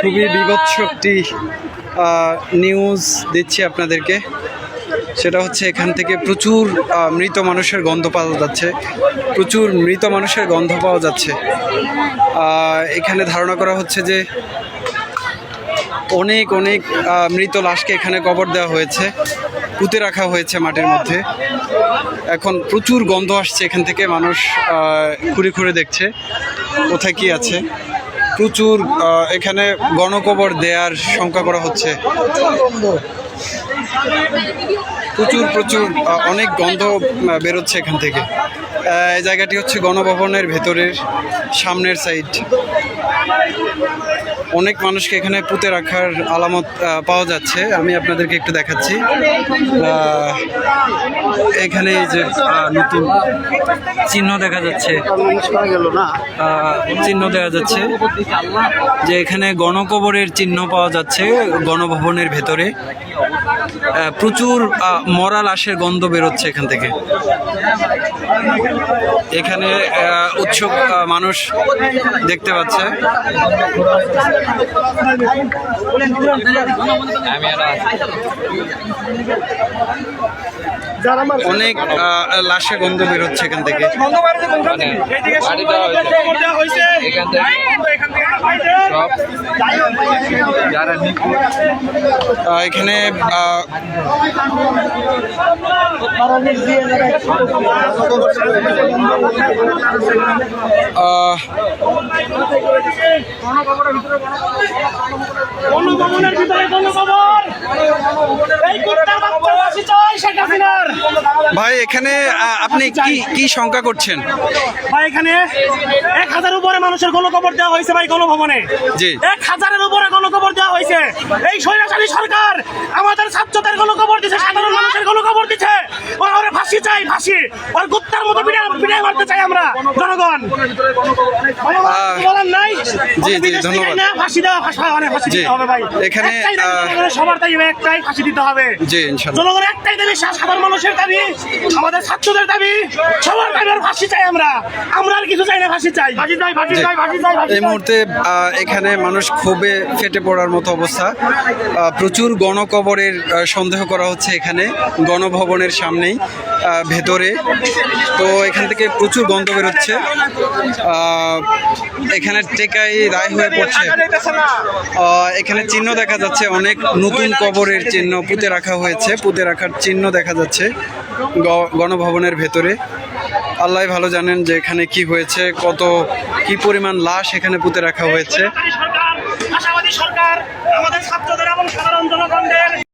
খুবই বীভৎস একটি নিউজ দিচ্ছি আপনাদেরকে। সেটা হচ্ছে এখান থেকে প্রচুর মৃত মানুষের গন্ধ পাওয়া যাচ্ছে, প্রচুর মৃত মানুষের গন্ধ পাওয়া যাচ্ছে। এখানে ধারণা করা হচ্ছে যে অনেক অনেক মৃত লাশকে এখানে কবর দেওয়া হয়েছে, পুঁতে রাখা হয়েছে মাটির মধ্যে। এখন প্রচুর গন্ধ আসছে এখান থেকে, মানুষ ঘুরে ঘুরে দেখছে কোথায় কি আছে। প্রচুর এখানে গণকবর দেওয়ার শঙ্কা করা হচ্ছে। প্রচুর প্রচুর অনেক গন্ধ বেরোচ্ছে এখান থেকে। এই জায়গাটি হচ্ছে গণভবনের ভেতরের সামনের সাইড। অনেক মানুষকে এখানে পুঁতে রাখার আলামত পাওয়া যাচ্ছে। আমি আপনাদেরকে একটু দেখাচ্ছি। এখানে এই যে নতুন চিহ্ন দেখা যাচ্ছে, চিহ্ন দেখা যাচ্ছে যে এখানে গণকবরের চিহ্ন পাওয়া যাচ্ছে গণভবনের ভেতরে। প্রচুর মরা লাশের গন্ধ বেরোচ্ছে এখান থেকে। এখানে উৎসুক মানুষ দেখতে পাচ্ছে। অনেক লাশের গন্ধ বেরোচ্ছে এখান থেকে। এখানে ভাই এখানে আপনি কি শঙ্কা করছেন? ভাই এখানে 1000 উপরে মানুষের গণকবর দেওয়া হয়েছে ভাই গণভবনে। জি, 1000-এর উপরে গণকবর দেওয়া হয়েছে। এই স্বৈরাচারী সরকার আমাদের ছাত্রদের গণকবর দিচ্ছে, সাধারণ মানুষের গণকবর দিচ্ছে। ওরা ফাঁসি চাই, ফাঁসি। ওর কুত্তার মতো বিদায় মারতে চাই আমরা জনগণ। বলার নাই। জি জি, ধন্যবাদ। ফাঁসি দেওয়া, ফাঁসি দিতে হবে ভাই। এখানে সবার দাবি একটাই, ফাঁসি দিতে হবে। জি, ইনশাআল্লাহ। জনগণের একটাই দাবি, সাধারণ মানুষের দাবি, আমাদের ছাত্রদের দাবি, সবার দাবি আর ফাঁসি চাই। আমরা আর কিছু চাই না, ফাঁসি চাই, ফাঁসি চাই, ফাঁসি চাই, ফাঁসি চাই। এই মুহূর্তে এখানে মানুষ ক্ষোভে ফেটে পড়ার মতো অবস্থা। প্রচুর গণকবরের সন্দেহ করা হচ্ছে এখানে গণভবনের সামনেই ভেতরে। তো এখান থেকে প্রচুর গন্ধ বেরোচ্ছে। এখানে টেকাই রায় হয়ে পড়ছে। এখানে চিহ্ন দেখা যাচ্ছে, অনেক নতুন কবরের চিহ্ন পুঁতে রাখা হয়েছে, পুঁতে রাখার চিহ্ন দেখা যাচ্ছে গণভবনের ভেতরে। আল্লাহ ভালো জানেন যে এখানে কি হয়েছে, কি পরিমাণ লাশ এখানে পুঁতে রাখা হয়েছে। আশাবাদী সরকার আমাদের ছাত্রদের এবং সাধারণ জনগণ